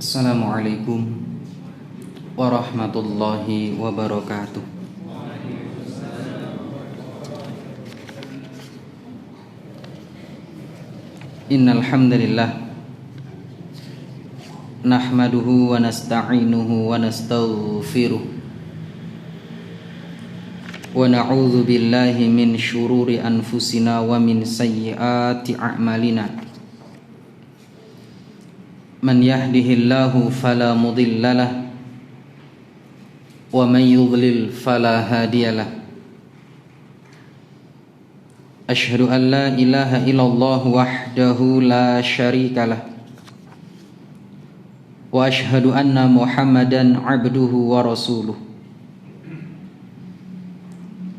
Assalamualaikum warahmatullahi wabarakatuh. Innal hamdalillah nahmaduhu wa nasta'inuhu wa nastaghfiruh wa na'udzu billahi min syururi anfusina wa min sayyiati a'malina. Man yahdihillahu fala mudhillalah wa man yudlil fala hadiyalah. Asyhadu an la ilaha illallah wahdahu la syarikalah wa asyhadu anna Muhammadan abduhu wa rasuluh.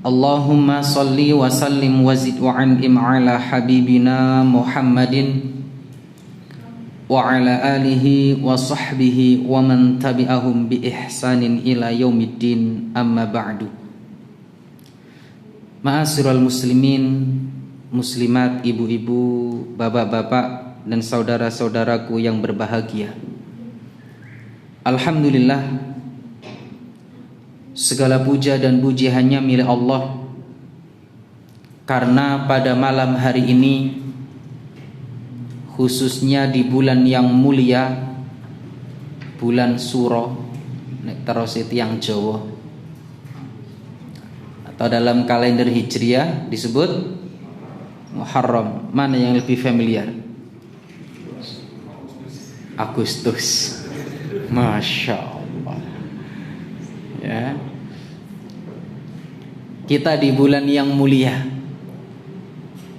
Allahumma salli wa sallim wa zid wa an'im ala habibina Muhammadin wa ala alihi wa sahbihi wa man tabi'ahum bi ihsanin ila yaumiddin, amma ba'du. Ma'asyiral muslimin, muslimat, ibu-ibu, bapak-bapak dan saudara-saudaraku yang berbahagia. Alhamdulillah, segala puja dan puji hanya milik Allah, karena pada malam hari ini, khususnya di bulan yang mulia, bulan Suro, nek terus yang Jawa, atau dalam kalender Hijriah disebut Muharram. Mana yang lebih familiar? Agustus. Masya Allah. Ya. Kita di bulan yang mulia,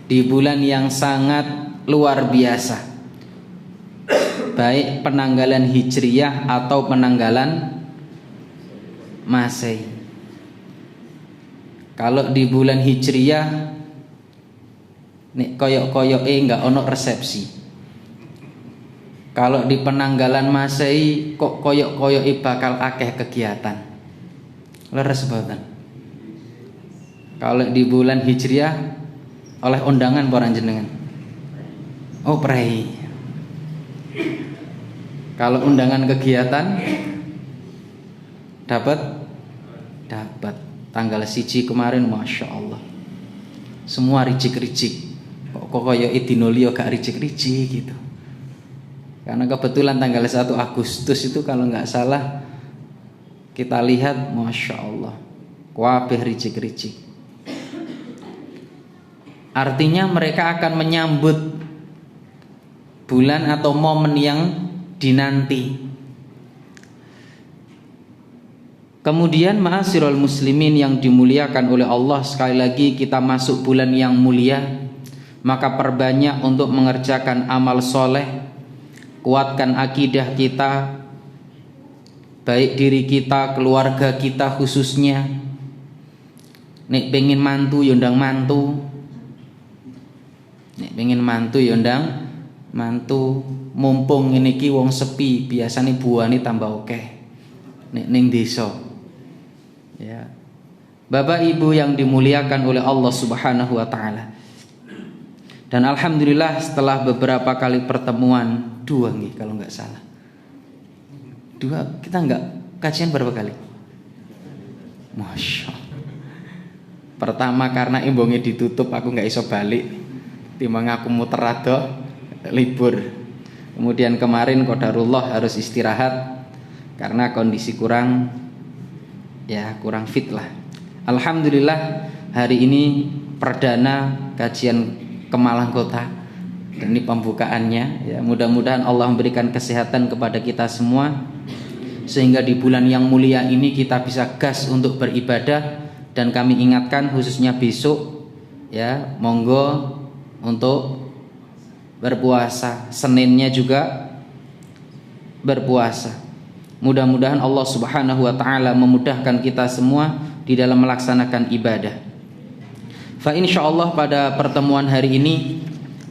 di bulan yang sangat luar biasa, baik penanggalan Hijriyah atau penanggalan Masehi. Kalau di bulan Hijriyah nek koyok-koyoke enggak ono resepsi. Kalau di penanggalan Masehi kok koyok-koyoke bakal akeh kegiatan. Leres banget. Kalau di bulan Hijriyah oleh undangan para jenengan. Oh, pray. Kalau undangan kegiatan dapat tanggal 1 kemarin, masya Allah, semua ricik-ricik. Kok koyo dino liya gak ricik-ricik gitu. Karena kebetulan tanggal 1 Agustus itu kalau nggak salah kita lihat, masya Allah, kabeh ricik-ricik. Artinya mereka akan menyambut bulan atau momen yang dinanti. Kemudian ma'asyiral muslimin yang dimuliakan oleh Allah, sekali lagi kita masuk bulan yang mulia, maka perbanyak untuk mengerjakan amal soleh, kuatkan akidah kita, baik diri kita, keluarga kita khususnya. Nek pengen mantu yondang mantu, nek pengen mantu yondang mantu. Mumpung ini ki wong sepi, biasanya buahnya tambah oke ning desa. Ya. Bapak Ibu yang dimuliakan oleh Allah Subhanahu wa taala. Dan alhamdulillah setelah beberapa kali pertemuan, 2 nih kalau nggak salah. 2, kita nggak kajian berapa kali? Masya Allah. Pertama karena imbongnya ditutup, aku nggak iso balik. Timbang aku muter ado libur. Kemudian kemarin qadarullah harus istirahat karena kondisi kurang fit lah. Alhamdulillah hari ini perdana kajian ke Malang Kota, dan ini pembukaannya ya. Mudah-mudahan Allah memberikan kesehatan kepada kita semua sehingga di bulan yang mulia ini kita bisa gas untuk beribadah. Dan kami ingatkan khususnya besok ya, monggo untuk berpuasa, Seninnya juga berpuasa. Mudah-mudahan Allah Subhanahu wa taala memudahkan kita semua di dalam melaksanakan ibadah. Fa insyaallah pada pertemuan hari ini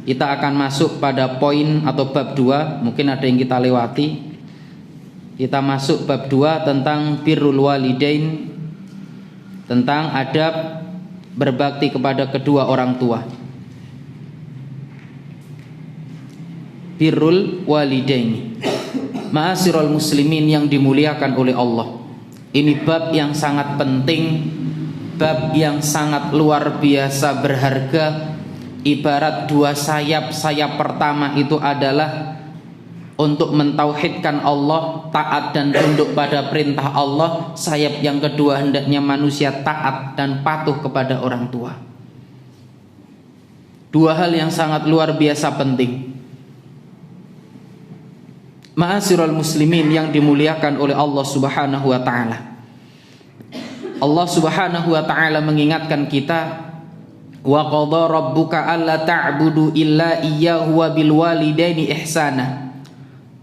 kita akan masuk pada poin atau bab 2, mungkin ada yang kita lewati. Kita masuk bab 2 tentang birrul walidain, tentang adab berbakti kepada kedua orang tua. Birrul walidaini. Ma'asyiral muslimin yang dimuliakan oleh Allah, ini bab yang sangat penting, bab yang sangat luar biasa berharga. Ibarat dua sayap. Sayap pertama itu adalah untuk mentauhidkan Allah, taat dan tunduk pada perintah Allah. Sayap yang kedua hendaknya manusia taat dan patuh kepada orang tua. Dua hal yang sangat luar biasa penting. Ma'asyiral muslimin yang dimuliakan oleh Allah Subhanahu wa taala. Allah Subhanahu wa taala mengingatkan kita, wa qadha rabbuka alla ta'budu illa iyyahu wa bil walidaini ihsana.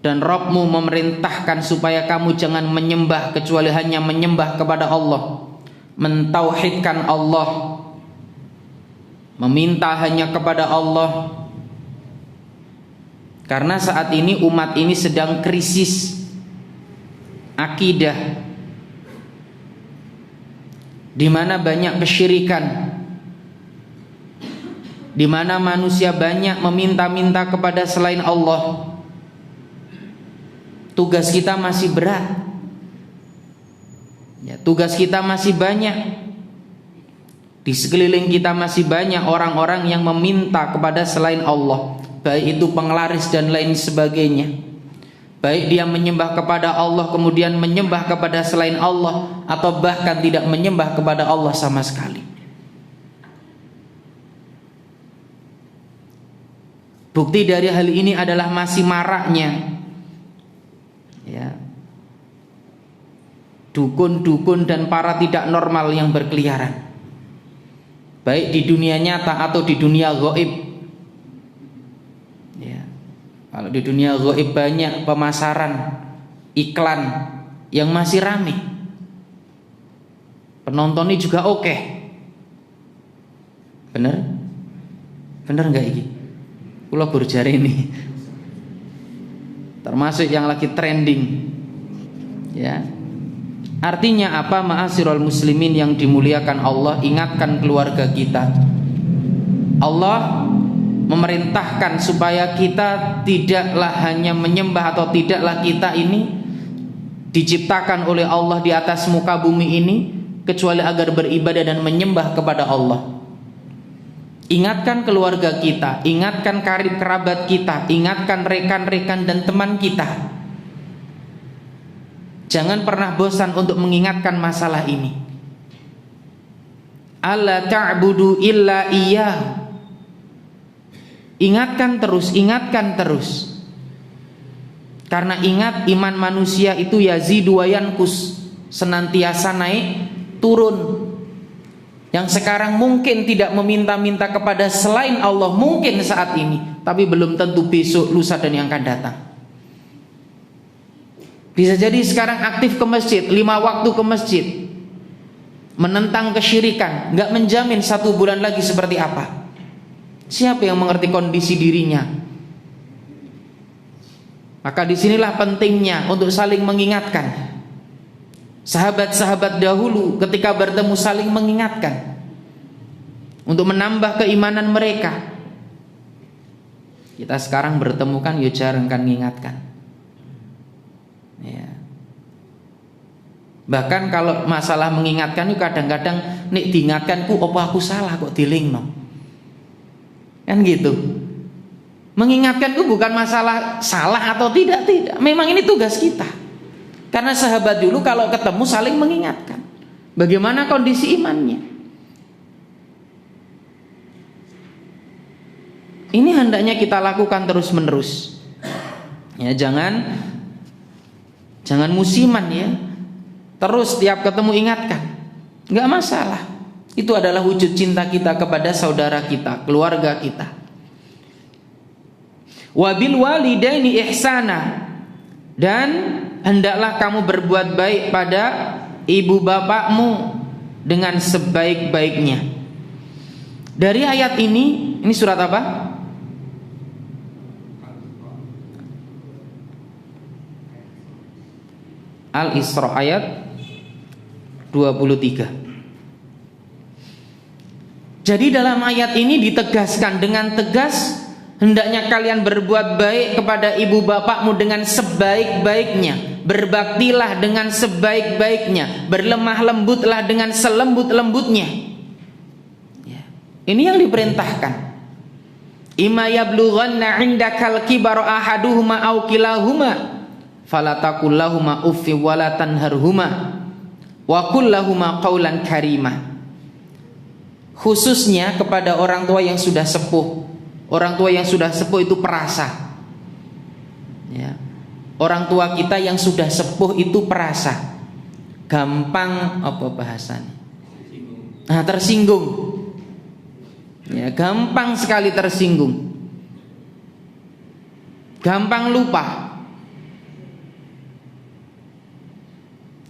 Dan Rabbmu memerintahkan supaya kamu jangan menyembah kecuali hanya menyembah kepada Allah, mentauhidkan Allah, meminta hanya kepada Allah. Karena saat ini umat ini sedang krisis akidah, di mana banyak kesyirikan, di mana manusia banyak meminta-minta kepada selain Allah. Tugas kita masih berat, ya, tugas kita masih banyak. Di sekeliling kita masih banyak orang-orang yang meminta kepada selain Allah, baik itu penglaris dan lain sebagainya. Baik dia menyembah kepada Allah kemudian menyembah kepada selain Allah, atau bahkan tidak menyembah kepada Allah sama sekali. Bukti dari hal ini adalah masih maraknya, ya, dukun-dukun dan para tidak normal yang berkeliaran, baik di dunia nyata atau di dunia gaib. Ya, kalau di dunia gaib banyak pemasaran iklan yang masih rame, penontonnya juga oke. Bener? Bener nggak ini? Kula burjare ini termasuk yang lagi trending, ya. Artinya apa? Ma'asyiral muslimin yang dimuliakan Allah, ingatkan keluarga kita. Allah memerintahkan supaya kita tidaklah hanya menyembah, atau tidaklah kita ini diciptakan oleh Allah di atas muka bumi ini kecuali agar beribadah dan menyembah kepada Allah. Ingatkan keluarga kita, ingatkan karib kerabat kita, ingatkan rekan-rekan dan teman kita. Jangan pernah bosan untuk mengingatkan masalah ini. Alla ta'budu illa iyyah. Ingatkan terus, ingatkan terus. Karena ingat, iman manusia itu yazidu wa yanqus, senantiasa naik turun. Yang sekarang mungkin tidak meminta-minta kepada selain Allah mungkin saat ini, tapi belum tentu besok, lusa dan yang akan datang. Bisa jadi sekarang aktif ke masjid, 5 waktu ke masjid, menentang kesyirikan, nggak menjamin 1 bulan lagi seperti apa. Siapa yang mengerti kondisi dirinya? Maka disinilah pentingnya untuk saling mengingatkan. Sahabat-sahabat dahulu ketika bertemu saling mengingatkan untuk menambah keimanan mereka. Kita sekarang bertemu kan ya jarang kan mengingatkan, ya. Bahkan kalau masalah mengingatkan itu kadang-kadang nek diingatkanku apa aku salah kok dilingno, kan gitu. Mengingatkanku bukan masalah salah atau tidak, memang ini tugas kita. Karena sahabat dulu kalau ketemu saling mengingatkan bagaimana kondisi imannya. Ini hendaknya kita lakukan terus menerus, ya. Jangan musiman, ya. Terus tiap ketemu ingatkan, nggak masalah. Itu adalah wujud cinta kita kepada saudara kita, keluarga kita. Wabil walidaini ihsana, dan hendaklah kamu berbuat baik pada ibu bapakmu dengan sebaik-baiknya. Dari ayat ini surat apa? Al-Isra ayat 23. Jadi dalam ayat ini ditegaskan dengan tegas Hendaknya kalian berbuat baik kepada ibu bapakmu dengan sebaik-baiknya. Berbaktilah dengan sebaik-baiknya. Berlemah lembutlah dengan selembut-lembutnya. Ya. Ini yang diperintahkan. Imma yablughanna 'indakal kibaru ahaduhuma aw kilahuma fala taqul lahumā uffi wa la tanharhumā wa qul lahumā qawlan karimah. Khususnya kepada orang tua yang sudah sepuh. Orang tua yang sudah sepuh itu perasa. Ya. Orang tua kita yang sudah sepuh itu perasa. Gampang apa bahasanya? Nah, tersinggung. Ya, gampang sekali tersinggung. Gampang lupa.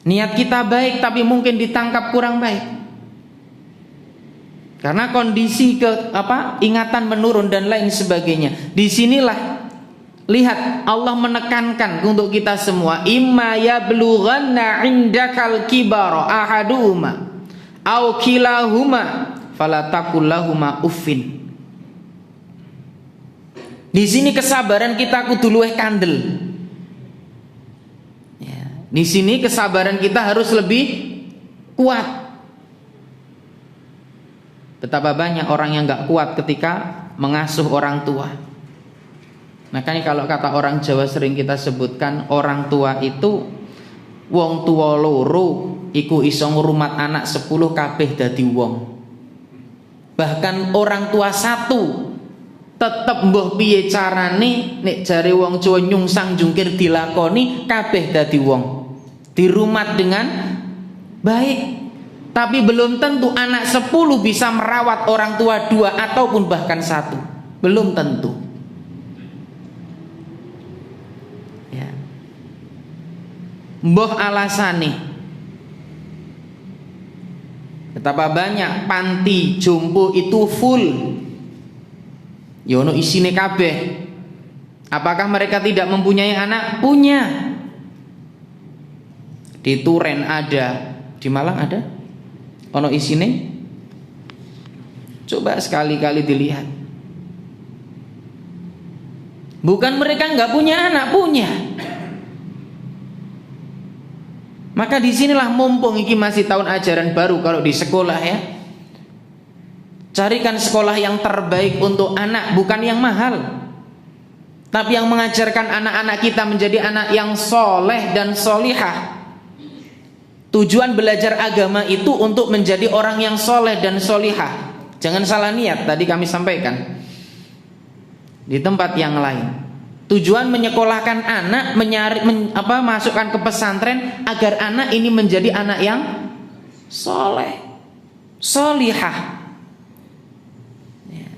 Niat kita baik tapi mungkin ditangkap kurang baik. Karena kondisi ingatan menurun dan lain sebagainya. Disinilah lihat Allah menekankan untuk kita semua, imma yablughanna 'indakal kibara ahaduhuma aw kilahuma fala taqul lahumā uffin. Di sini kesabaran kita kudu luwih kandel. Ya, di sini kesabaran kita harus lebih kuat. Betapa banyak orang yang gak kuat ketika mengasuh orang tua. Makanya kalau kata orang Jawa sering kita sebutkan, orang tua itu wong tua loro iku iso ngrumat anak 10 kabeh dadi wong. Bahkan orang tua satu tetep mbuh piye carane nek jare wong Jawa nyungsang jungkir dilakoni kabeh dadi wong. Dirumat dengan baik. Tapi belum tentu anak 10 bisa merawat orang tua 2 ataupun bahkan 1. Belum tentu. Ya. Mbah alasane. Betapa banyak panti jompo itu full. Ya ono isine kabeh. Apakah mereka tidak mempunyai anak? Punya. Di Turen ada, di Malang ada. Ono isine, coba sekali-kali dilihat. Bukan mereka nggak punya anak, punya. Maka disinilah mumpung iki masih tahun ajaran baru kalau di sekolah ya. Carikan sekolah yang terbaik untuk anak, bukan yang mahal, tapi yang mengajarkan anak-anak kita menjadi anak yang soleh dan solihah. Tujuan belajar agama itu untuk menjadi orang yang soleh dan solihah. Jangan salah niat, tadi kami sampaikan di tempat yang lain. Tujuan menyekolahkan anak, masukkan ke pesantren agar anak ini menjadi anak yang soleh, solihah. Ya.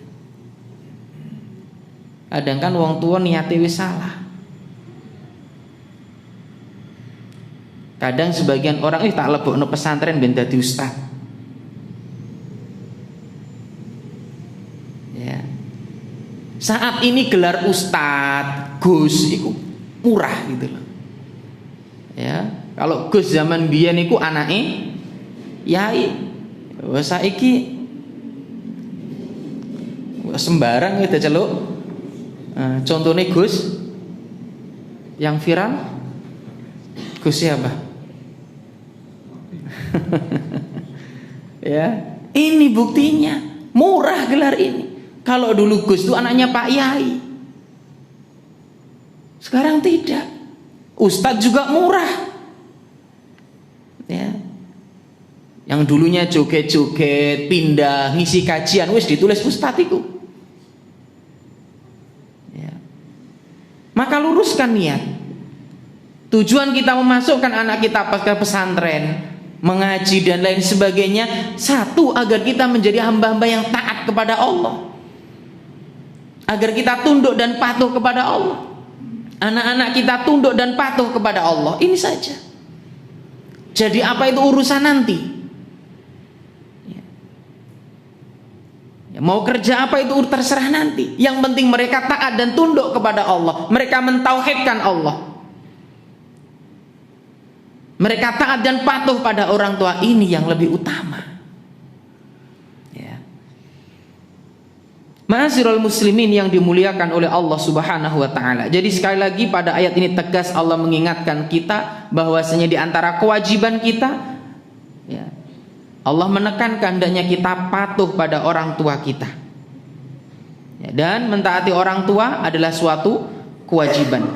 Kadang kan wong tua niate wis salah. Kadang sebagian orang tak lebokno pesantren ben dadi ustaz. Ya. Saat ini gelar ustaz, Gus iku murah gitu loh. Ya, kalau Gus zaman biyen iku anake yai. Wes saiki sembarang wis diceluk. Contohnya Gus yang viral, Gus siapa? Ya, ini buktinya murah gelar ini. Kalau dulu Gus itu anaknya Pak Yai, sekarang tidak. Ustadz juga murah. Ya, yang dulunya joget-joget pindah ngisi kajian, wis ditulis Ustadz itu. Ya. Maka luruskan niat. Tujuan kita memasukkan anak kita ke pesantren, mengaji dan lain sebagainya, satu, agar kita menjadi hamba-hamba yang taat kepada Allah, agar kita tunduk dan patuh kepada Allah, anak-anak kita tunduk dan patuh kepada Allah. Ini saja. Jadi apa itu urusan nanti ya, mau kerja apa itu terserah nanti. Yang penting mereka taat dan tunduk kepada Allah, mereka mentauhidkan Allah, mereka taat dan patuh pada orang tua. Ini yang lebih utama ya. Ma'asyiral muslimin yang dimuliakan oleh Allah Subhanahu wa taala. Jadi sekali lagi pada ayat ini tegas Allah mengingatkan kita bahwasanya di antara kewajiban kita, ya, Allah menekankan hendaknya kita patuh pada orang tua kita. Ya, dan mentaati orang tua adalah suatu kewajiban.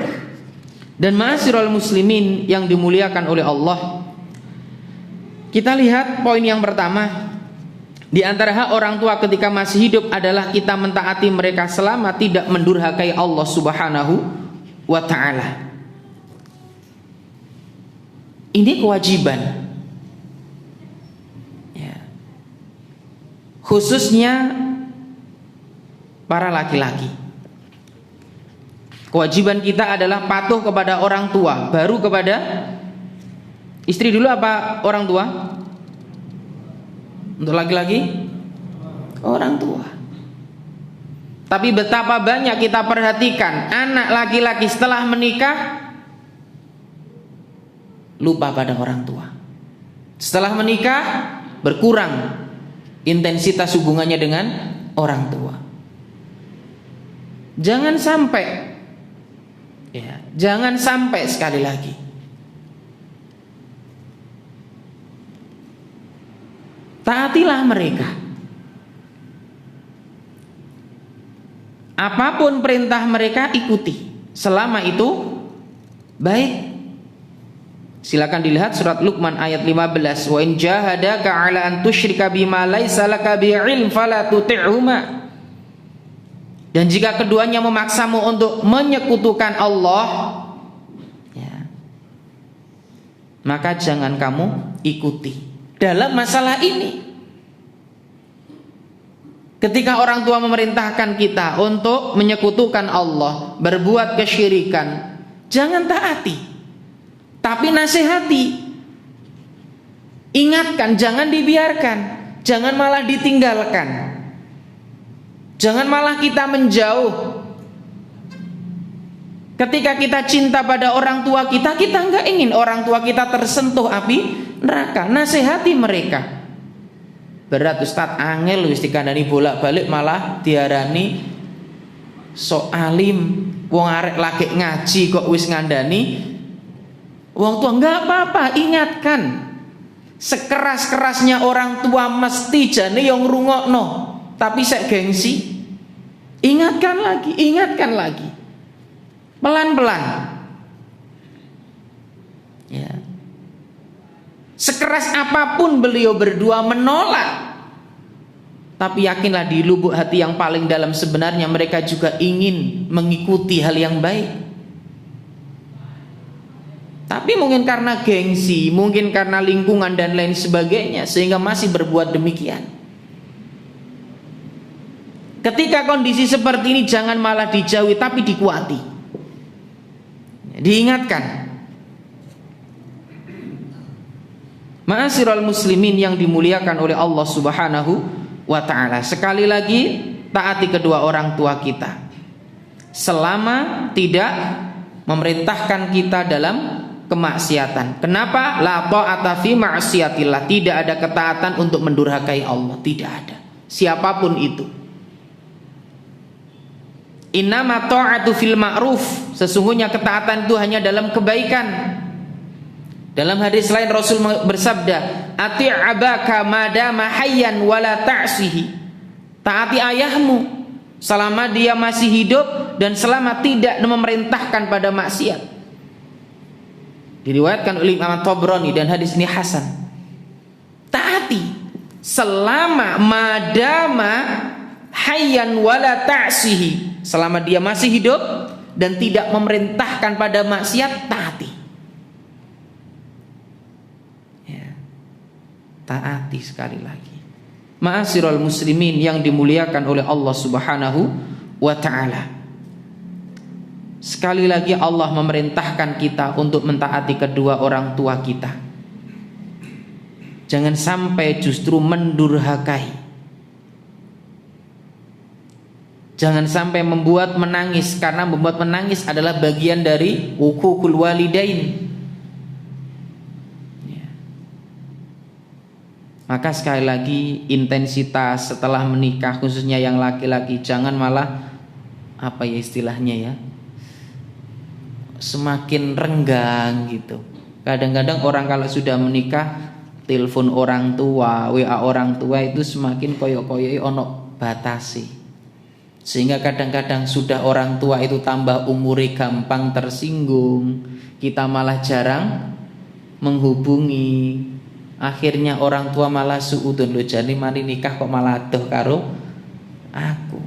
Dan ma'asyiral muslimin yang dimuliakan oleh Allah, kita lihat poin yang pertama. Di antara hak orang tua ketika masih hidup adalah kita mentaati mereka selama tidak mendurhakai Allah Subhanahu wa taala. Ini kewajiban. Ya. Khususnya para laki-laki. Kewajiban kita adalah patuh kepada orang tua, baru kepada istri dulu apa orang tua? Untuk laki-laki, orang tua. Tapi betapa banyak kita perhatikan anak laki-laki setelah menikah lupa pada orang tua. Setelah menikah berkurang intensitas hubungannya dengan orang tua. Jangan sampai, ya, jangan sampai sekali lagi. Taatilah mereka. Apapun perintah mereka ikuti, selama itu baik. Silakan dilihat surat Luqman ayat 15. Wa in jahadaka 'ala an tusyrika bima laisa laka bi'ilm fala tuti'huma. Dan jika keduanya memaksamu untuk menyekutukan Allah, ya, maka jangan kamu ikuti. Dalam masalah ini, ketika orang tua memerintahkan kita untuk menyekutukan Allah, berbuat kesyirikan, jangan taati, tapi nasihati, ingatkan, jangan dibiarkan, jangan malah ditinggalkan, jangan malah kita menjauh. Ketika kita cinta pada orang tua kita, kita nggak ingin orang tua kita tersentuh api neraka. Nasihati mereka. Berat Ustaz, angel wis dikandani bolak-balik malah diarani sok alim. Wong arek lagi ngaji kok wis ngandani wong tua. Nggak apa-apa, ingatkan. Sekeras-kerasnya orang tua mesti jane yang ngrungokno, tapi sek gengsi. Ingatkan lagi. Pelan-pelan. Ya. Sekeras apapun beliau berdua menolak, tapi yakinlah di lubuk hati yang paling dalam sebenarnya mereka juga ingin mengikuti hal yang baik. Tapi mungkin karena gengsi, mungkin karena lingkungan dan lain sebagainya, sehingga masih berbuat demikian. Ketika kondisi seperti ini jangan malah dijauhi, tapi dikuati. Diingatkan. Ma'asyiral muslimin yang dimuliakan oleh Allah Subhanahu wa taala. Sekali lagi, taati kedua orang tua kita selama tidak memerintahkan kita dalam kemaksiatan. Kenapa? La ta'ata fi ma'siyatillah. Tidak ada ketaatan untuk mendurhakai Allah, tidak ada. Siapapun itu. Innama ta'atu fil ma'ruf. Sesungguhnya ketaatan itu hanya dalam kebaikan. Dalam hadis lain Rasul bersabda, "Ati' abaka madama hayyan wala ta'sihi." Taati ayahmu selama dia masih hidup dan selama tidak memerintahkan pada maksiat. Diriwayatkan oleh Imam Tabrani dan hadis ini hasan. Taati selama madama hayyan wala ta'sihi. Selama dia masih hidup dan tidak memerintahkan pada maksiat, taati. Ya. Taati sekali lagi. Ma'asyiral muslimin yang dimuliakan oleh Allah Subhanahu wa taala. Sekali lagi Allah memerintahkan kita untuk mentaati kedua orang tua kita. Jangan sampai justru mendurhakai. Jangan sampai membuat menangis, karena membuat menangis adalah bagian dari hukukul walidain. Maka sekali lagi intensitas setelah menikah khususnya yang laki-laki jangan malah apa ya istilahnya ya, semakin renggang gitu. Kadang-kadang orang kalau sudah menikah telepon orang tua, WA orang tua itu semakin koyok-koyoi ono batasi. Sehingga kadang-kadang sudah orang tua itu tambah umure gampang tersinggung, kita malah jarang menghubungi. Akhirnya orang tua malah suudun, lo jadi mari nikah kok malah adoh karo aku.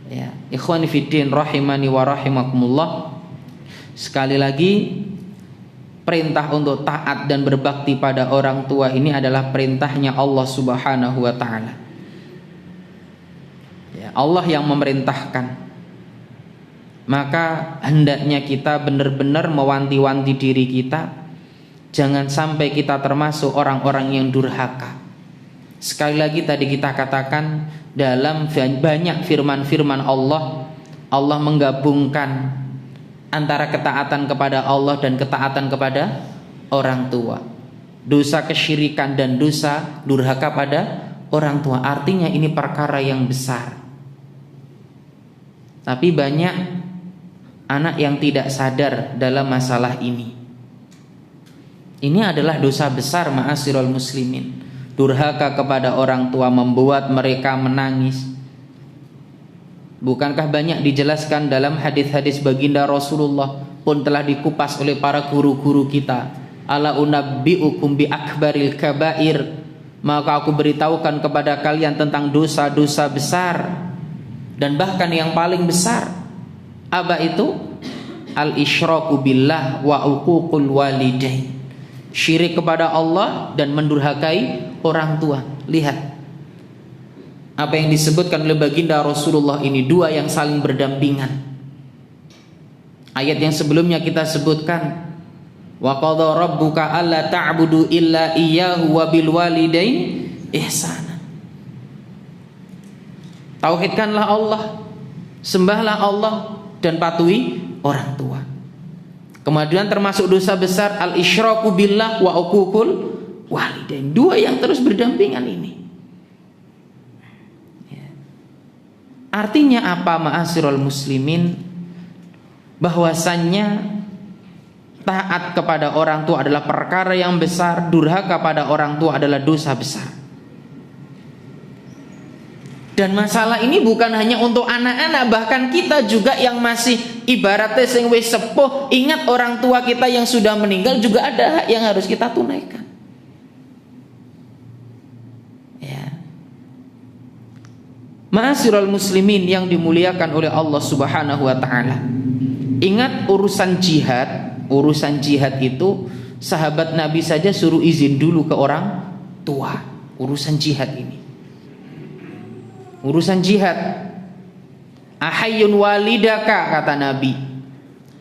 Ya, ikhwani fiddin rahimani wa rahimakumullah. Sekali lagi perintah untuk taat dan berbakti pada orang tua ini adalah perintahnya Allah Subhanahu wa taala. Ya, Allah yang memerintahkan. Maka hendaknya kita benar-benar mewanti-wanti diri kita. Jangan sampai kita termasuk orang-orang yang durhaka. Sekali lagi tadi kita katakan dalam banyak firman-firman Allah, Allah menggabungkan antara ketaatan kepada Allah dan ketaatan kepada orang tua. Dosa kesyirikan dan dosa durhaka pada orang tua. Artinya ini perkara yang besar. Tapi banyak anak yang tidak sadar dalam masalah ini. Ini adalah dosa besar ma'asyiral muslimin. Durhaka kepada orang tua membuat mereka menangis. Bukankah banyak dijelaskan dalam hadis-hadis baginda Rasulullah pun telah dikupas oleh para guru-guru kita. Ala unabbiukum bi akbaril kabair. Maka aku beritahukan kepada kalian tentang dosa-dosa besar dan bahkan yang paling besar. Apa itu? Al-isyraku billah wa uququl walidain. Syirik kepada Allah dan mendurhakai orang tua. Lihat apa yang disebutkan oleh baginda Rasulullah ini, dua yang saling berdampingan. Ayat yang sebelumnya kita sebutkan, wa qadha rabbuka alla ta'budu illa iyyahu wa bil walidain ihsana. Tauhidkanlah Allah, sembahlah Allah dan patuhi orang tua. Kemudian termasuk dosa besar al-isyraku billah wa uququl walidain. Dua yang terus berdampingan ini. Artinya apa ma'asyiral muslimin? Bahwasannya taat kepada orang tua adalah perkara yang besar, durhaka pada orang tua adalah dosa besar. Dan masalah ini bukan hanya untuk anak-anak, bahkan kita juga yang masih ibaratnya sing wis sepuh, ingat orang tua kita yang sudah meninggal juga ada hak yang harus kita tunaikan. Ya. Ma'asyiral muslimin yang dimuliakan oleh Allah Subhanahu wa taala. Ingat urusan jihad itu sahabat Nabi saja suruh izin dulu ke orang tua. Urusan jihad ini. Urusan jihad, ahayyun walidaka, kata Nabi,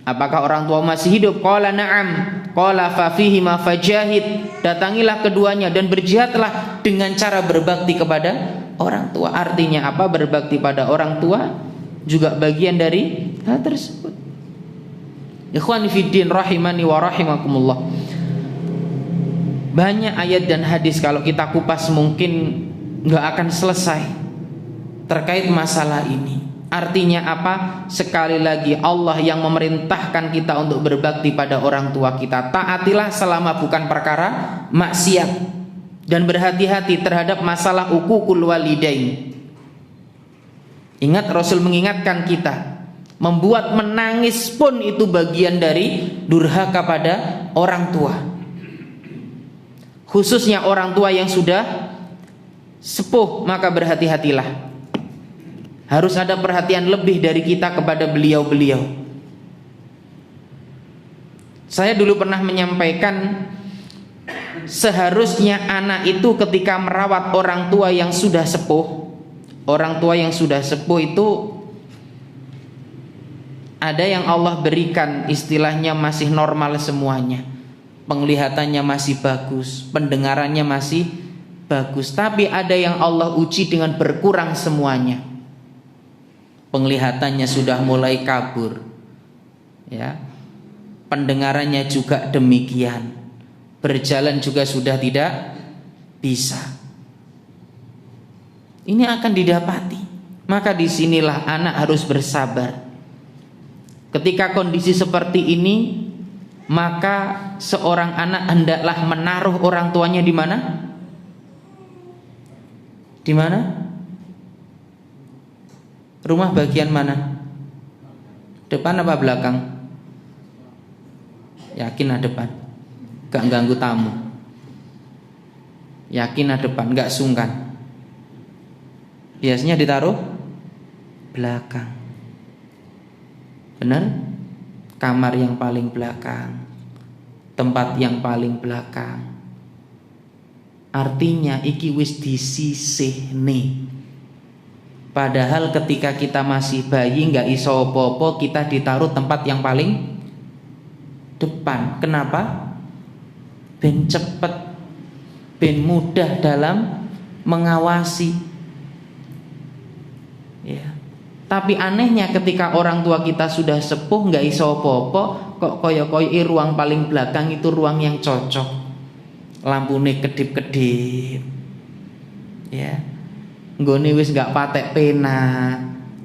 apakah orang tua masih hidup? Qala na'am. Qala fa fihi ma fajahid. Datangilah keduanya dan berjihadlah dengan cara berbakti kepada orang tua. Artinya apa? Berbakti pada orang tua juga bagian dari hal tersebut. Ikhwani fiddin rahimani wa rahimakumullah. Banyak ayat dan hadis kalau kita kupas mungkin nggak akan selesai terkait masalah ini. Artinya apa? Sekali lagi Allah yang memerintahkan kita untuk berbakti pada orang tua kita. Taatilah selama bukan perkara maksiat, dan berhati-hati terhadap masalah uququl walidain. Ingat Rasul mengingatkan kita, membuat menangis pun itu bagian dari durhaka pada orang tua. Khususnya orang tua yang sudah sepuh, maka berhati-hatilah. Harus ada perhatian lebih dari kita kepada beliau-beliau. Saya dulu pernah menyampaikan, seharusnya anak itu ketika merawat orang tua yang sudah sepuh, orang tua yang sudah sepuh itu ada yang Allah berikan istilahnya masih normal semuanya. Penglihatannya masih bagus, pendengarannya masih bagus, tapi ada yang Allah uji dengan berkurang semuanya. Penglihatannya sudah mulai kabur, ya. Pendengarannya juga demikian. berjalan juga sudah tidak bisa. Ini akan didapati. Maka disinilah anak harus bersabar. Ketika kondisi seperti ini, maka seorang anak hendaklah menaruh orang tuanya di mana? Di mana? Rumah bagian mana? Depan apa belakang? Yakin ada depan? Gak ganggu tamu. Yakin ada depan, gak sungkan. Biasanya ditaruh belakang. Benar? Kamar yang paling belakang, tempat yang paling belakang. Artinya iki wis disisihne. Padahal ketika kita masih bayi nggak iso apa-apa, kita ditaruh tempat yang paling depan. Kenapa? Ben cepet, ben mudah dalam mengawasi. Ya. Tapi anehnya ketika orang tua kita sudah sepuh nggak iso apa-apa, kok koyo-koyo ruang paling belakang itu ruang yang cocok. Lampune kedip-kedip. Ya. Nggone wis nggak patek pena.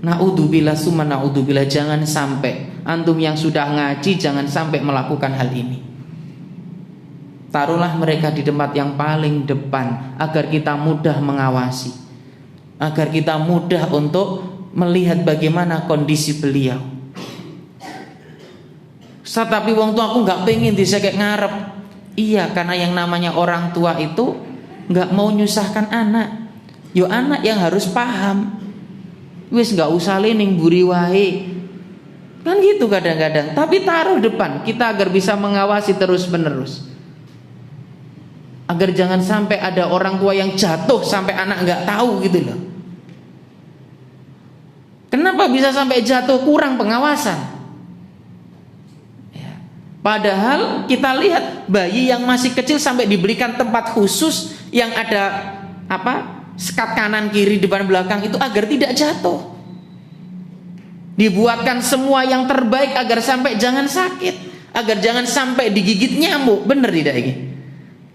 Naudzubillah summa naudzubillah, jangan sampai antum yang sudah ngaji jangan sampai melakukan hal ini. Taruhlah mereka di tempat yang paling depan agar kita mudah mengawasi, agar kita mudah untuk melihat bagaimana kondisi beliau. Tapi wong tua aku nggak pengen disekek ngarep. Iya, karena yang namanya orang tua itu nggak mau nyusahkan anak. Yo anak yang harus paham. Wis nggak usah lening buri wae. Kan gitu kadang-kadang. Tapi taruh depan kita agar bisa mengawasi terus menerus. Agar jangan sampai ada orang tua yang jatuh sampai anak nggak tahu gitu loh. Kenapa bisa sampai jatuh? Kurang pengawasan. Ya. Padahal kita lihat bayi yang masih kecil sampai diberikan tempat khusus yang ada sekat kanan kiri depan belakang itu agar tidak jatuh. Dibuatkan semua yang terbaik agar sampai jangan sakit, agar jangan sampai digigit nyamuk. Bener tidak ini?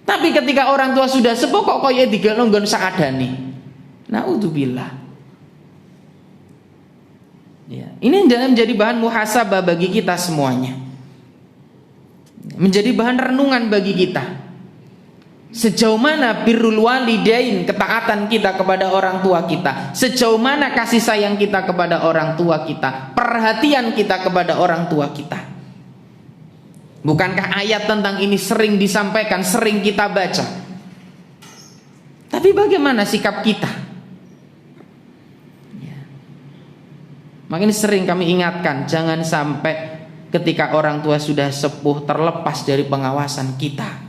Tapi ketika orang tua sudah sepuh kok koyo digelonggon sakadane. Naudzubillah. Ya, ini menjadi bahan muhasabah bagi kita semuanya. Menjadi bahan renungan bagi kita. Sejauh mana birrul walidain, ketaatan kita kepada orang tua kita, sejauh mana kasih sayang kita kepada orang tua kita, perhatian kita kepada orang tua kita. Bukankah ayat tentang ini sering disampaikan, sering kita baca? Tapi bagaimana sikap kita? Makanya sering kami ingatkan, jangan sampai ketika orang tua sudah sepuh terlepas dari pengawasan kita.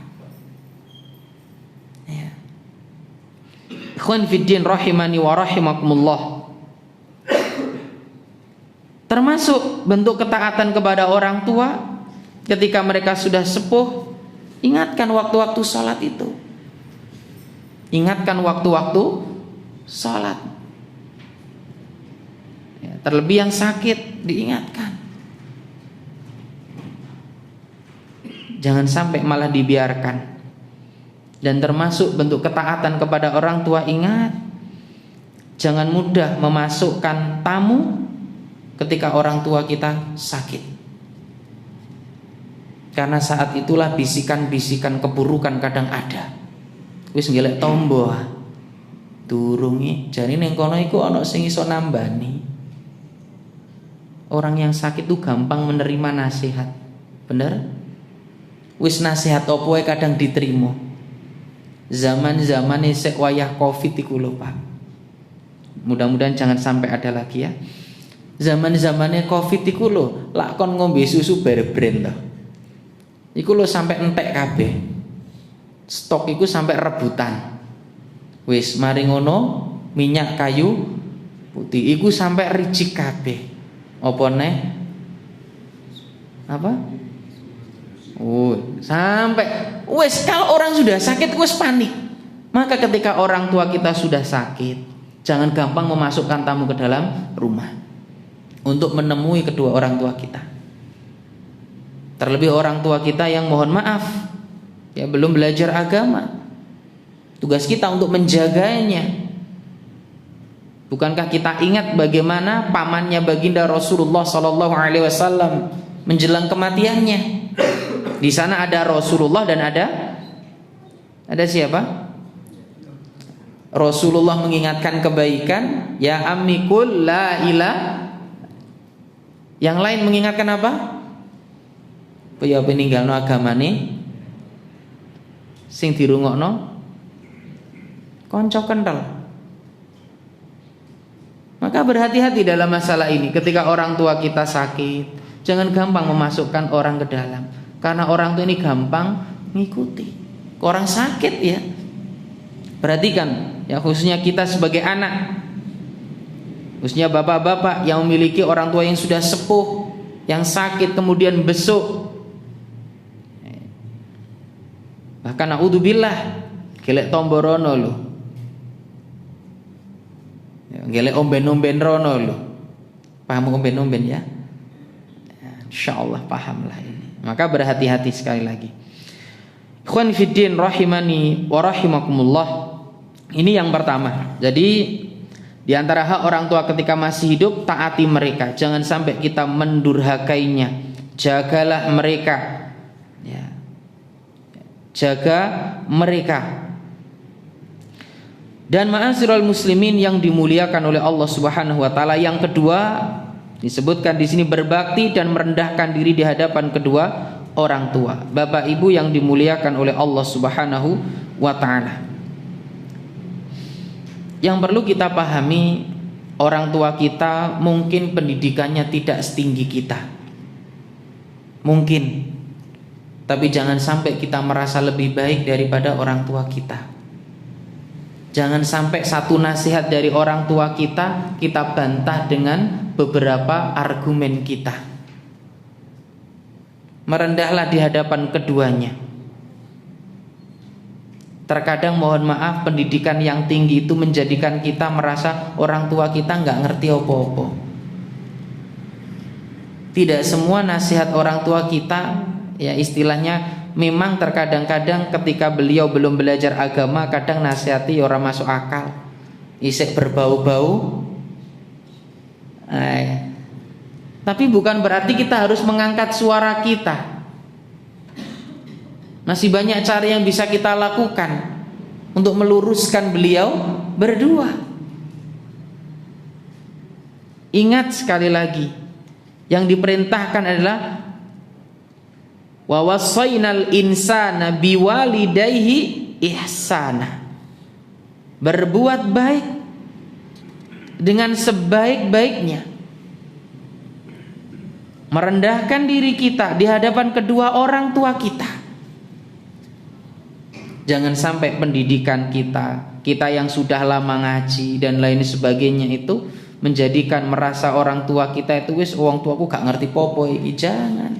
Ikhwan fiddin rahimani wa rahimakumullah. Termasuk bentuk ketaatan kepada orang tua ketika mereka sudah sepuh, ingatkan waktu-waktu salat itu. Ingatkan waktu-waktu salat. Ya, terlebih yang sakit diingatkan. Jangan sampai malah dibiarkan. Dan termasuk bentuk ketaatan kepada orang tua, ingat, jangan mudah memasukkan tamu ketika orang tua kita sakit. Karena saat itulah bisikan-bisikan keburukan kadang ada. Wis ngelek tombo durungi, jane ning kono iku ana sing iso nambani. Orang yang sakit tuh gampang menerima nasihat. Bener? Wis nasihat opo kadang diterima. Zaman-zaman isek wayah Covid iku lho, Pak. Mudah-mudahan jangan sampai ada lagi ya. Zaman-zamannya Covid iku lho, lak kon ngombe susu bare-brand to. Iku lho sampai entek kabeh. Stok iku sampai rebutan. Wis mari ngono, minyak kayu putih iku sampai ricik kabeh. Apa neh? Apa? Sampai wes kalau orang sudah sakit wes panik. Maka ketika orang tua kita sudah sakit, jangan gampang memasukkan tamu ke dalam rumah untuk menemui kedua orang tua kita. Terlebih orang tua kita yang mohon maaf ya belum belajar agama. Tugas kita untuk menjaganya. Bukankah kita ingat bagaimana pamannya baginda Rasulullah sallallahu alaihi wasallam menjelang kematiannya? Di sana ada Rasulullah dan ada siapa? Rasulullah mengingatkan kebaikan, ya ammi qul la ilaha. Yang lain mengingatkan apa? Ya peninggalno agamane sing dirungokno kanca kental. Maka berhati-hati dalam masalah ini. Ketika orang tua kita sakit, jangan gampang memasukkan orang ke dalam, karena orang tua ini gampang ngikuti. Orang sakit ya, perhatikan ya, khususnya kita sebagai anak, khususnya bapak-bapak yang memiliki orang tua yang sudah sepuh, yang sakit kemudian besuk. Bahkan naudzubillah, gelek tomborono lho, gelek omben-omben rono lho. Paham omben-omben ya? Insyaallah paham lah ini. Maka berhati-hati sekali lagi. Ikhwan fiddin rahimani wa rahimakumullah. Ini yang pertama. Jadi di antara hak orang tua ketika masih hidup, taati mereka. Jangan sampai kita mendurhakainya. Jagalah mereka. Ya. Jaga mereka. Dan ma'asyiral muslimin yang dimuliakan oleh Allah Subhanahu wa taala, yang kedua disebutkan di sini berbakti dan merendahkan diri di hadapan kedua orang tua. Bapak Ibu yang dimuliakan oleh Allah Subhanahu wa taala. Yang perlu kita pahami, orang tua kita mungkin pendidikannya tidak setinggi kita. Mungkin. Tapi jangan sampai kita merasa lebih baik daripada orang tua kita. Jangan sampai satu nasihat dari orang tua kita bantah dengan beberapa argumen kita. Merendahlah di hadapan keduanya. Terkadang mohon maaf, pendidikan yang tinggi itu menjadikan kita merasa orang tua kita nggak ngerti apa-apa. Tidak semua nasihat orang tua kita, ya istilahnya, memang terkadang-kadang ketika beliau belum belajar agama, kadang nasihati orang masuk akal, isek berbau-bau. Tapi bukan berarti kita harus mengangkat suara kita. Masih banyak cara yang bisa kita lakukan untuk meluruskan beliau berdua. Ingat sekali lagi, yang diperintahkan adalah wa wassaynal insana biwalidayhi ihsana. Berbuat baik dengan sebaik-baiknya. Merendahkan diri kita di hadapan kedua orang tua kita. Jangan sampai pendidikan kita yang sudah lama ngaji dan lain sebagainya itu menjadikan merasa orang tua kita itu wis wong tuaku gak ngerti popo iki. Jangan.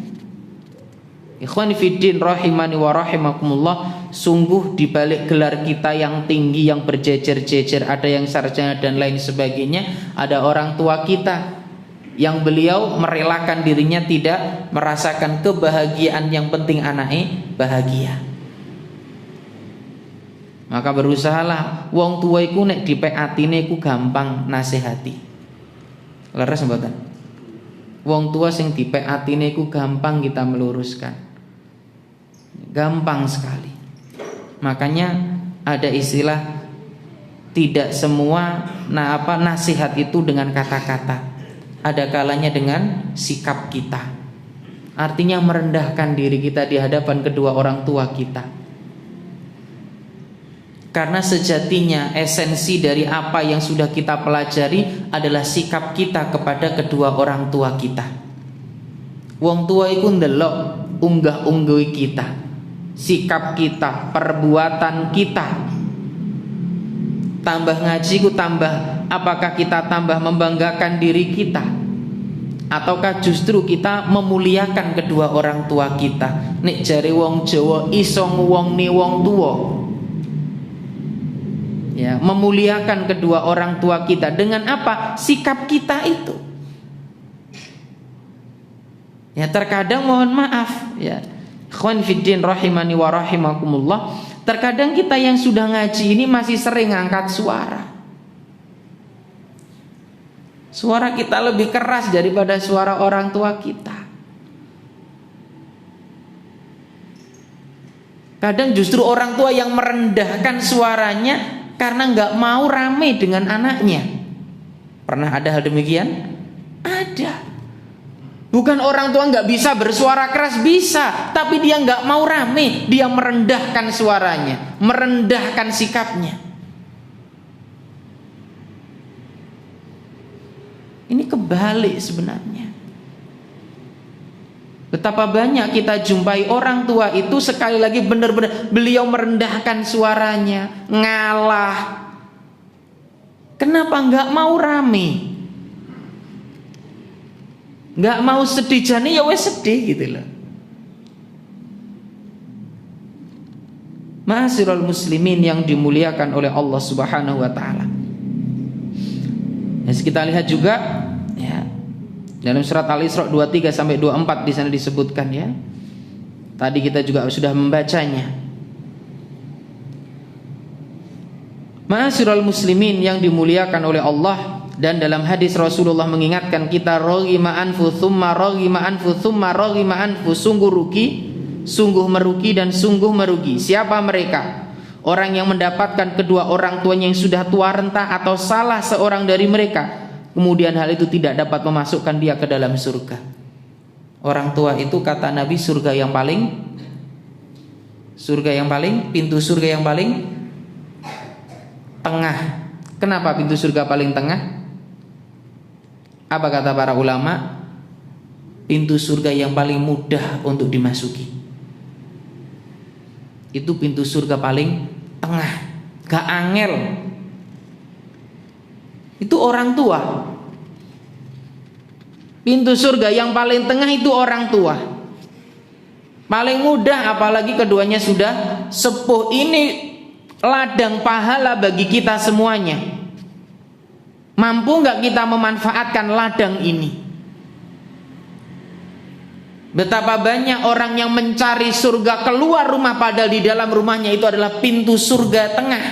Ikhwani fiddin rahimani wa rahimakumullah, sungguh di balik gelar kita yang tinggi, yang berjejer-jejer, ada yang sarjana dan lain sebagainya, ada orang tua kita yang beliau merelakan dirinya tidak merasakan kebahagiaan, yang penting anaknya bahagia. Maka berusahalah wong tua iku nek dipek atine iku gampang nasihati. Leres mboten? Wong tua sing dipek atine iku gampang kita meluruskan. Gampang sekali. Makanya ada istilah, tidak semua nasihat itu dengan kata-kata. Ada kalanya dengan sikap kita. Artinya merendahkan diri kita di hadapan kedua orang tua kita. Karena sejatinya esensi dari apa yang sudah kita pelajari adalah sikap kita kepada kedua orang tua kita. Wong tua iku ndelok unggah-ungguh kita, sikap kita, perbuatan kita. Tambah ngaji ku tambah, apakah kita tambah membanggakan diri kita, ataukah justru kita memuliakan kedua orang tua kita? Nek jare wong Jawa iso nguwongni wong tuwa. Ya, memuliakan kedua orang tua kita dengan apa? Sikap kita itu. Ya, terkadang mohon maaf ya, Ikhwan fiddin rahimani wa rahimakumullah, terkadang kita yang sudah ngaji ini masih sering angkat suara. Suara kita lebih keras daripada suara orang tua kita. Kadang justru orang tua yang merendahkan suaranya karena nggak mau rame dengan anaknya. Pernah ada hal demikian? Ada. Bukan orang tua nggak bisa bersuara keras, bisa, tapi dia nggak mau rame, dia merendahkan suaranya, merendahkan sikapnya. Ini kebalik sebenarnya. Betapa banyak kita jumpai orang tua itu sekali lagi benar-benar beliau merendahkan suaranya, ngalah. Kenapa nggak mau rame? Nggak mau sedih, jane ya wes sedih gitu loh. Ma'asyiral muslimin yang dimuliakan oleh Allah Subhanahu wa taala. Ya, kita lihat juga ya, dalam surat Al-Isra 23 sampai 24 di sana disebutkan ya. Tadi kita juga sudah membacanya. Ma'asyiral muslimin yang dimuliakan oleh Allah, dan dalam hadis Rasulullah mengingatkan kita, raghima anfu thumma raghima anfu thumma raghima anfu, sungguh rugi, sungguh merugi dan sungguh merugi. Siapa mereka? Orang yang mendapatkan kedua orang tuanya yang sudah tua renta atau salah seorang dari mereka, kemudian hal itu tidak dapat memasukkan dia ke dalam surga. Orang tua itu kata Nabi surga yang paling, pintu surga yang paling tengah. Kenapa pintu surga paling tengah? Apa kata para ulama? Pintu surga yang paling mudah untuk dimasuki. Itu pintu surga paling tengah, gak angel. Itu orang tua. Pintu surga yang paling tengah itu orang tua. Paling mudah, apalagi keduanya sudah sepuh. Ini ladang pahala bagi kita semuanya. Mampu nggak kita memanfaatkan ladang ini? Betapa banyak orang yang mencari surga keluar rumah, padahal di dalam rumahnya itu adalah pintu surga tengah.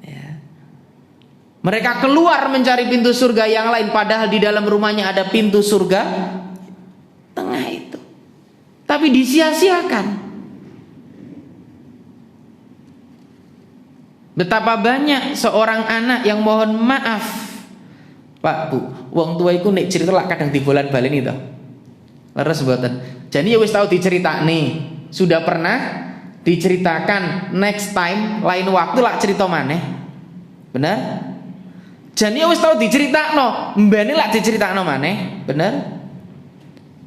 Ya. Mereka keluar mencari pintu surga yang lain, padahal di dalam rumahnya ada pintu surga tengah itu. Tapi disia-siakan. Betapa banyak seorang anak yang mohon maaf, Pak Bu, wong tua iku nek cerita lak kadang dibolan-balen itu. Leres mboten? Jadi ya wis tau diceritakne, sudah pernah diceritakan, next time lain waktu lak cerita maneh. Bener? Jadi ya wis tau diceritakno, mbene lak diceritakno maneh. Bener?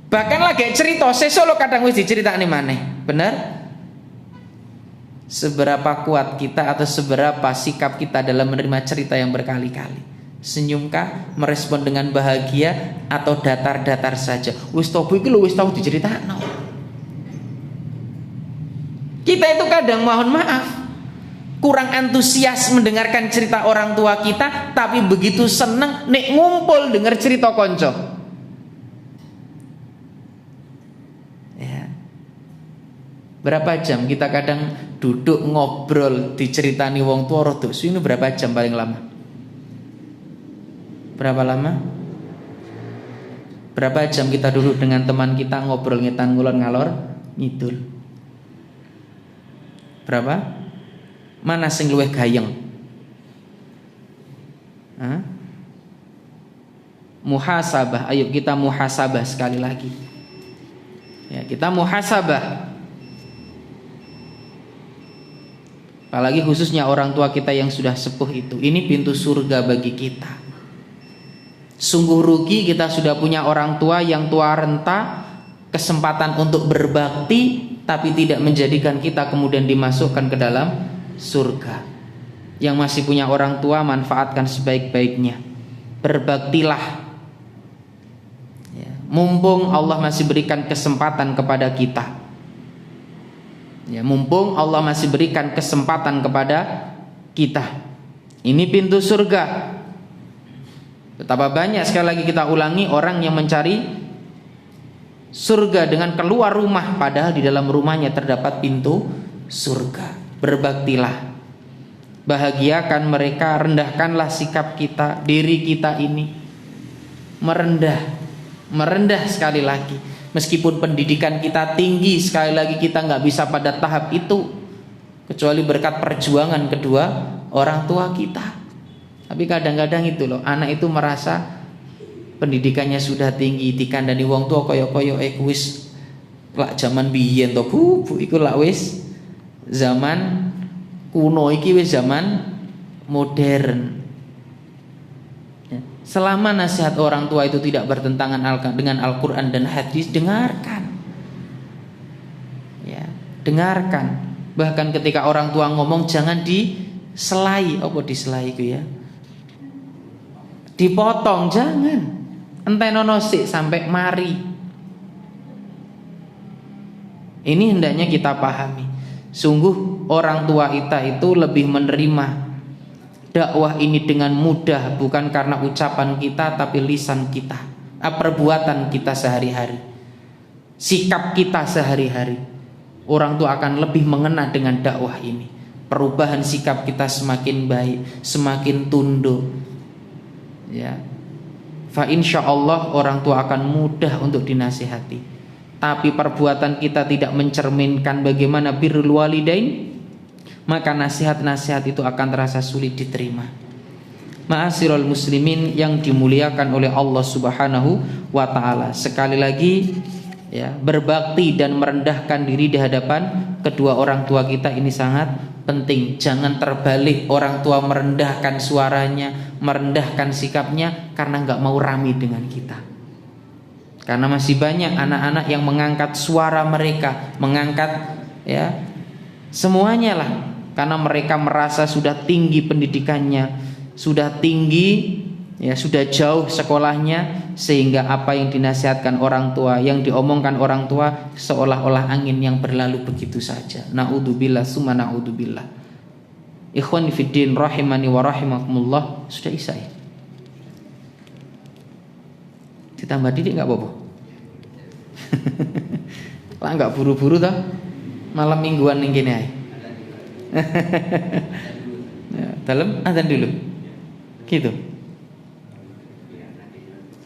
Bahkan lagi cerita sesuk lo kadang wis diceritakne maneh. Bener? Seberapa kuat kita atau seberapa sikap kita dalam menerima cerita yang berkali-kali? Senyumkah, merespon dengan bahagia, atau datar-datar saja? Wis tau iki lho, wis tau diceritakno. Kita itu kadang mohon maaf kurang antusias mendengarkan cerita orang tua kita, tapi begitu seneng nek ngumpul dengar cerita konco. Berapa jam kita kadang duduk ngobrol diceritani wong tua rodok ini berapa jam paling lama? Berapa lama? Berapa jam kita duduk dengan teman kita ngobrol ngetan ngulon ngalor ngidul? Berapa? Mana sing luwih gayeng? Muhasabah, ayo kita muhasabah sekali lagi. Ya, kita muhasabah. Apalagi khususnya orang tua kita yang sudah sepuh itu. Ini pintu surga bagi kita. Sungguh rugi kita sudah punya orang tua yang tua renta, kesempatan untuk berbakti, tapi tidak menjadikan kita kemudian dimasukkan ke dalam surga. Yang masih punya orang tua, manfaatkan sebaik-baiknya. Berbaktilah. Ya, mumpung Allah masih berikan kesempatan kepada kita. Ya, mumpung Allah masih berikan kesempatan kepada kita. Ini pintu surga. Betapa banyak, sekali lagi kita ulangi, orang yang mencari surga dengan keluar rumah, padahal di dalam rumahnya terdapat pintu surga. Berbaktilah, bahagiakan mereka, rendahkanlah sikap kita, diri kita ini merendah sekali lagi. Meskipun pendidikan kita tinggi, sekali lagi kita nggak bisa pada tahap itu kecuali berkat perjuangan kedua orang tua kita. Tapi kadang-kadang itu loh, anak itu merasa pendidikannya sudah tinggi, dikandani wong tua koyo-koyo wis lak zaman biyen to Bu, iku lak wis zaman kuno, iki wis zaman modern. Selama nasihat orang tua itu tidak bertentangan dengan Al-Quran dan hadis, dengarkan. Ya, dengarkan. Bahkan ketika orang tua ngomong jangan diselai, apa diselai itu ya? Dipotong, jangan. Entenono sik sampai mari. Ini hendaknya kita pahami. Sungguh orang tua kita itu lebih menerima dakwah ini dengan mudah, bukan karena ucapan kita tapi lisan kita, perbuatan kita sehari-hari, sikap kita sehari-hari. Orang tua akan lebih mengena dengan dakwah ini. Perubahan sikap kita semakin baik, semakin tunduk. Ya. Fa insyaallah orang tua akan mudah untuk dinasihati. Tapi perbuatan kita tidak mencerminkan bagaimana birrul walidain, maka nasihat-nasihat itu akan terasa sulit diterima. Ma'asyiral muslimin yang dimuliakan oleh Allah Subhanahu wa taala. Sekali lagi ya, berbakti dan merendahkan diri di hadapan kedua orang tua kita ini sangat penting. Jangan terbalik, orang tua merendahkan suaranya, merendahkan sikapnya karena nggak mau rame dengan kita. Karena masih banyak anak-anak yang mengangkat suara mereka, mengangkat ya semuanya lah, karena mereka merasa sudah tinggi pendidikannya, sudah tinggi ya, sudah jauh sekolahnya, sehingga apa yang dinasihatkan orang tua, yang diomongkan orang tua seolah-olah angin yang berlalu begitu saja. Naudzubillah summa naudzubillah. Ikhwan fiddin rahimani wa rahimakumullah. Sudah isya ya? Ditambah didik enggak apa-apa? Lah enggak buru-buru toh? Malam mingguan ning kene ae. Dalam azan dulu. Gitu.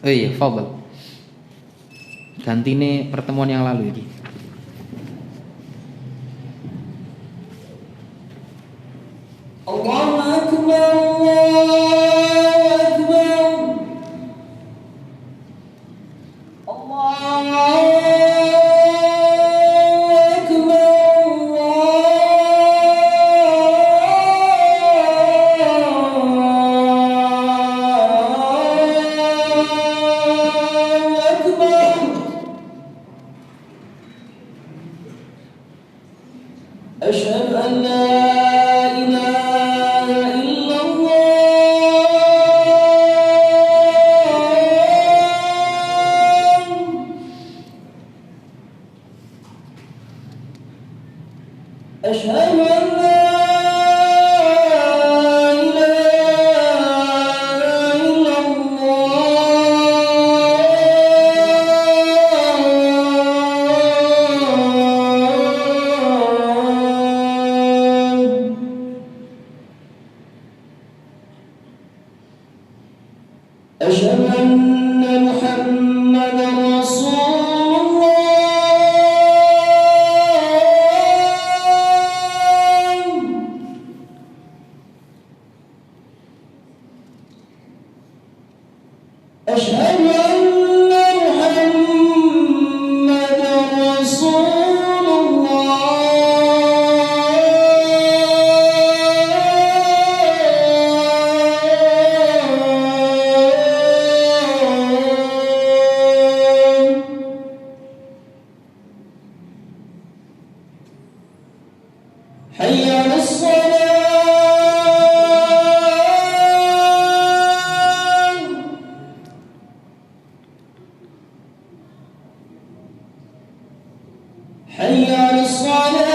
Oh iya, fadhil. Gantine pertemuan yang lalu ini. Allahu akbar, Allahu akbar. أشهد أن لا إله إلا الله أشهد أن لا أشهد أن محمدا رسول الله أشهد أن محمدا رسول حي على الصلاة حي على الصلاة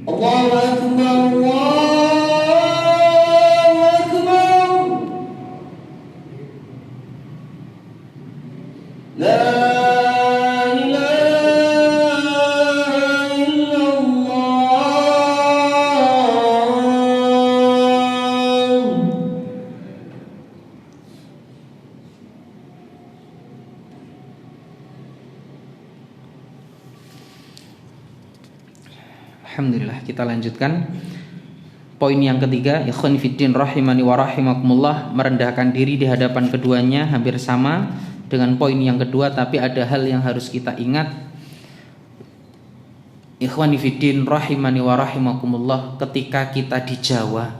Allahu Akbar, Allahu Akbar. La ilaha illallah. Alhamdulillah, kita lanjutkan. Poin yang ketiga, ikhwan fiddin rahimani wa rahimakumullah, merendahkan diri di hadapan keduanya hampir sama dengan poin yang kedua, tapi ada hal yang harus kita ingat. Ikhwan fiddin rahimani wa rahimakumullah, ketika kita di Jawa,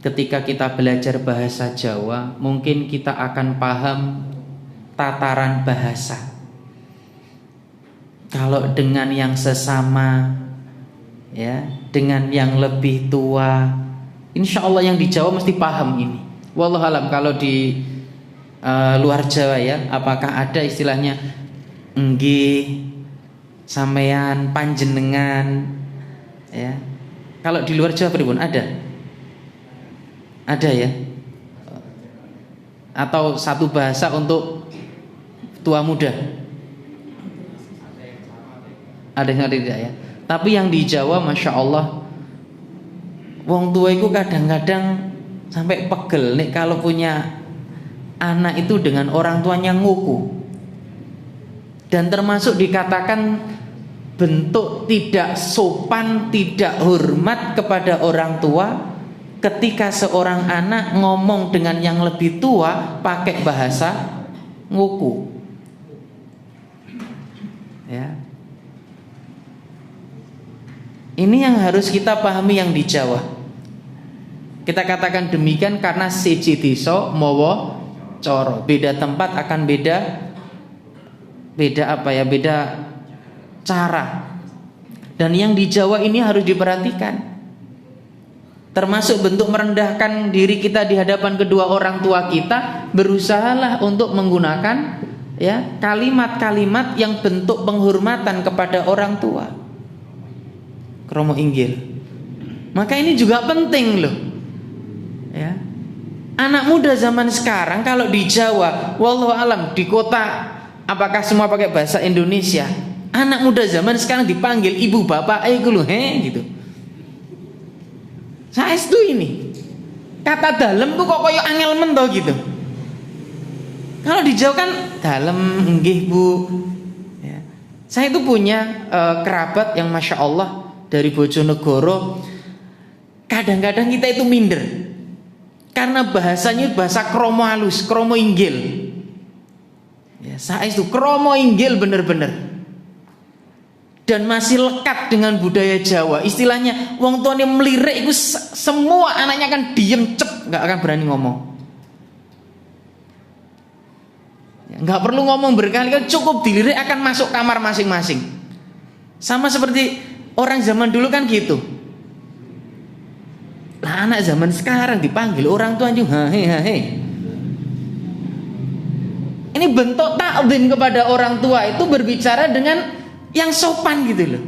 ketika kita belajar bahasa Jawa, mungkin kita akan paham tataran bahasa. Kalau dengan yang sesama, ya, dengan yang lebih tua, insya Allah yang di Jawa mesti paham ini. Wallahualam kalau di luar Jawa ya, apakah ada istilahnya nggih, sampean, panjenengan, ya. Kalau di luar Jawa pripun? Ada ya? Atau satu bahasa untuk tua muda? Ada yang tidak ya? Tapi yang di Jawa, masya Allah, wong tua itu kadang-kadang sampai pegel nih kalau punya anak itu dengan orang tuanya nguku. Dan termasuk dikatakan bentuk tidak sopan, tidak hormat kepada orang tua ketika seorang anak ngomong dengan yang lebih tua pakai bahasa nguku. Ya. Ini yang harus kita pahami yang di Jawa. Kita katakan demikian karena siji desa mawa cara. Beda tempat akan beda apa ya? Beda cara. Dan yang di Jawa ini harus diperhatikan. Termasuk bentuk merendahkan diri kita di hadapan kedua orang tua kita, berusahalah untuk menggunakan ya kalimat-kalimat yang bentuk penghormatan kepada orang tua. Kromo inggil. Maka ini juga penting loh. Ya. Anak muda zaman sekarang kalau di Jawa, wallahu alam di kota apakah semua pakai bahasa Indonesia? Anak muda zaman sekarang dipanggil ibu bapak iku lho, gitu. Saestu ini. Kata dalem tuh kok koyo angel men to gitu. Kalau di Jawa kan dalem nggih Bu. Ya. Saya itu punya kerabat yang masya Allah dari Bojonegoro. Kadang-kadang kita itu minder karena bahasanya bahasa kromo halus, kromo inggil. Ya, saya itu kromo inggil bener-bener. Dan masih lekat dengan budaya Jawa. Istilahnya wong tuane melirik itu semua anaknya akan diem cep, nggak akan berani ngomong. Ya, nggak perlu ngomong berkali-kali, cukup dilirik akan masuk kamar masing-masing. Sama seperti orang zaman dulu kan gitu. Lah anak zaman sekarang dipanggil orang tua juga hahe. Ini bentuk ta'zim kepada orang tua itu berbicara dengan yang sopan gitu loh.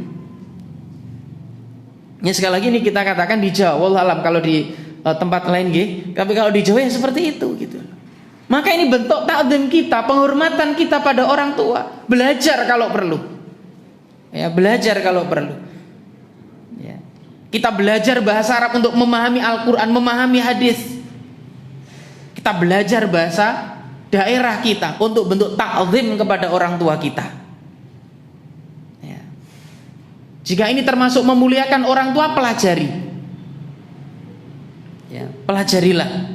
Ya sekali lagi ini kita katakan di Jawa, wallahualam kalau di tempat lain nggih, tapi kalau di Jawa ya seperti itu gitu loh. Maka ini bentuk ta'zim kita, penghormatan kita pada orang tua. Belajar kalau perlu. Ya, belajar kalau perlu. Kita belajar bahasa Arab untuk memahami Al-Quran, memahami hadis. Kita belajar bahasa daerah kita untuk bentuk ta'zim kepada orang tua kita. Ya. Jika ini termasuk memuliakan orang tua, pelajari. Ya, pelajarilah.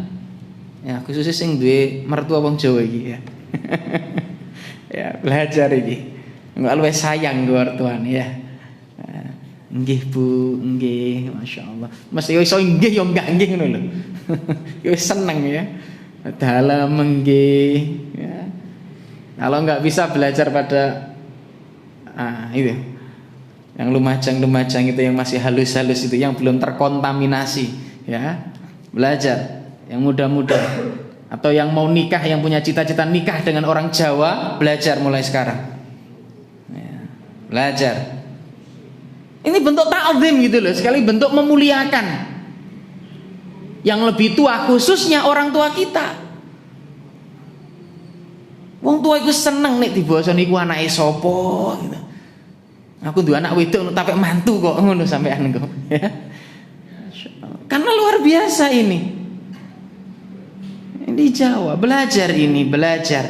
Ya, khususnya sing duwe mertua wong Jawa iki ya. Ya, belajar iki. Enggak luwih sayang ke mertuane ya. Nggih Bu, nggih, masya Allah. Mesti iso nggih yo enggak nggih ngono lho. Yo seneng ya. Dalam nggih ya. Kalau enggak bisa belajar pada itu yang lumajang-lumajang itu yang masih halus-halus itu yang belum terkontaminasi ya. Belajar yang muda-muda atau yang mau nikah, yang punya cita-cita nikah dengan orang Jawa, belajar mulai sekarang. Ya. Belajar. Ini bentuk ta'zim gitu loh, sekali bentuk memuliakan yang lebih tua, khususnya orang tua kita. Wong tua iku seneng nek dibosoni iku anake sapa gitu. Aku duwe anak wedok tapi mantu kok ngono sampean kok. Karena luar biasa ini. Di Jawa belajar ini, belajar.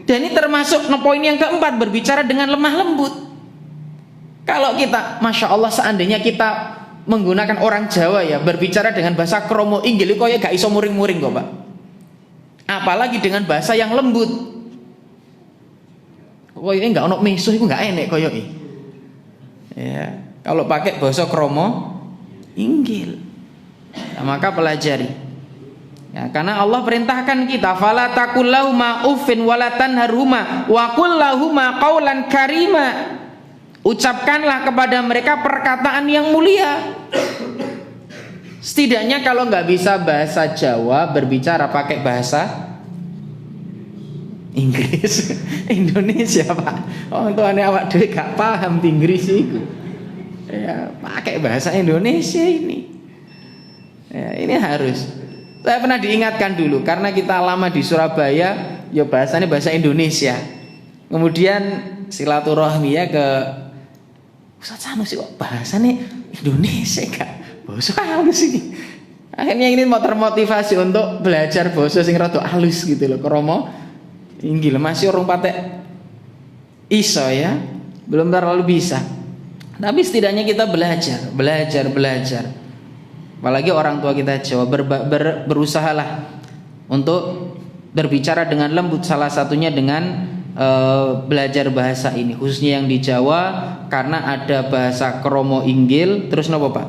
Dan ini termasuk poin yang keempat, berbicara dengan lemah lembut. Kalau kita, masya Allah, seandainya kita menggunakan orang Jawa ya, berbicara dengan bahasa kromo inggil, kok ya gak iso muring-muring kok Pak. Apalagi dengan bahasa yang lembut. Koyoke gak ono mesuh iku gak enek koyoke. Ya, kalau pakai bahasa kromo inggil. Nah, maka pelajari. Ya, karena Allah perintahkan kita, fala taqul lahuma uffin wala tanharhuma wa qul lahuma qaulan karima. Ucapkanlah kepada mereka perkataan yang mulia. Setidaknya kalau nggak bisa bahasa Jawa, berbicara pakai bahasa Inggris. Indonesia Pak. Oh tuane awak dhewe gak paham Inggris itu. Ya, pakai bahasa Indonesia ini. Ya, ini harus. Saya pernah diingatkan dulu karena kita lama di Surabaya, ya bahasanya bahasa Indonesia. Kemudian silaturahmi ya ke Ustaz Sanusi, kok bahasanya Indonesia kak, bahasa halus ini. Akhirnya ini mau termotivasi untuk belajar bahasa sing rada halus gitu loh. Kromo inggil masih orang patek iso ya, belum terlalu bisa. Tapi setidaknya kita belajar. Apalagi orang tua kita Jawa, berusahalah untuk berbicara dengan lembut, salah satunya dengan belajar bahasa ini, khususnya yang di Jawa, karena ada bahasa kromo inggil, terus nopo Pak?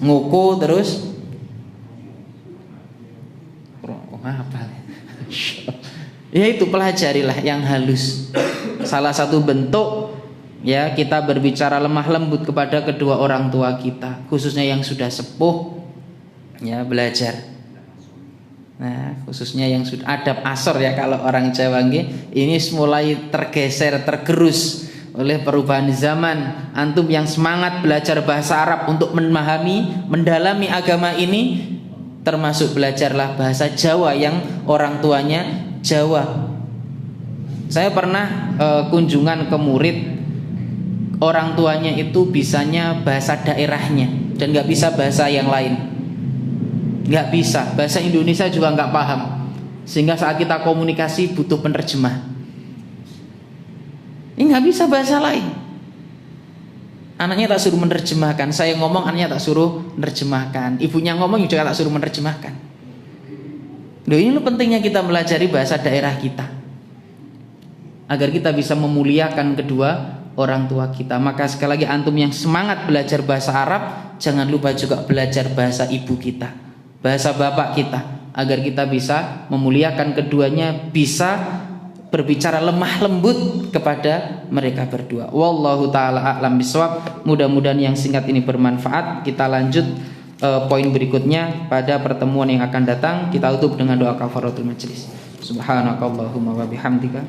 Nguku, terus apa? Ya itu, pelajarilah yang halus. Salah satu bentuk ya kita berbicara lemah lembut kepada kedua orang tua kita, khususnya yang sudah sepuh, ya belajar. Nah, khususnya yang sudah adab asor ya kalau orang Jawa nggih, ini mulai tergeser, tergerus oleh perubahan zaman. Antum yang semangat belajar bahasa Arab untuk memahami, mendalami agama ini, termasuk belajarlah bahasa Jawa yang orang tuanya Jawa. Saya pernah kunjungan ke murid, orang tuanya itu bisanya bahasa daerahnya dan nggak bisa bahasa yang lain. Nggak bisa, bahasa Indonesia juga nggak paham, sehingga saat kita komunikasi butuh penerjemah. Ini nggak bisa bahasa lain. Anaknya tak suruh menerjemahkan, saya ngomong anaknya tak suruh menerjemahkan, ibunya ngomong juga tak suruh menerjemahkan. Loh, ini loh pentingnya kita melajari bahasa daerah kita, agar kita bisa memuliakan kedua orang tua kita. Maka sekali lagi antum yang semangat belajar bahasa Arab, jangan lupa juga belajar bahasa ibu kita, bahasa bapak kita, agar kita bisa memuliakan keduanya, bisa berbicara lemah lembut kepada mereka berdua. Wallahu taala a'lam bishawab. Mudah-mudahan yang singkat ini bermanfaat. Kita lanjut poin berikutnya pada pertemuan yang akan datang. Kita tutup dengan doa kafaratul majelis. Subhanakallahumma wa bihamdika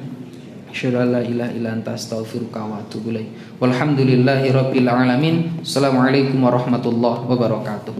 asyhadu an la ilaha illa anta astaghfiruka wa atubu ilaik. Walhamdulillahirabbil alamin. Assalamualaikum warahmatullahi wabarakatuh.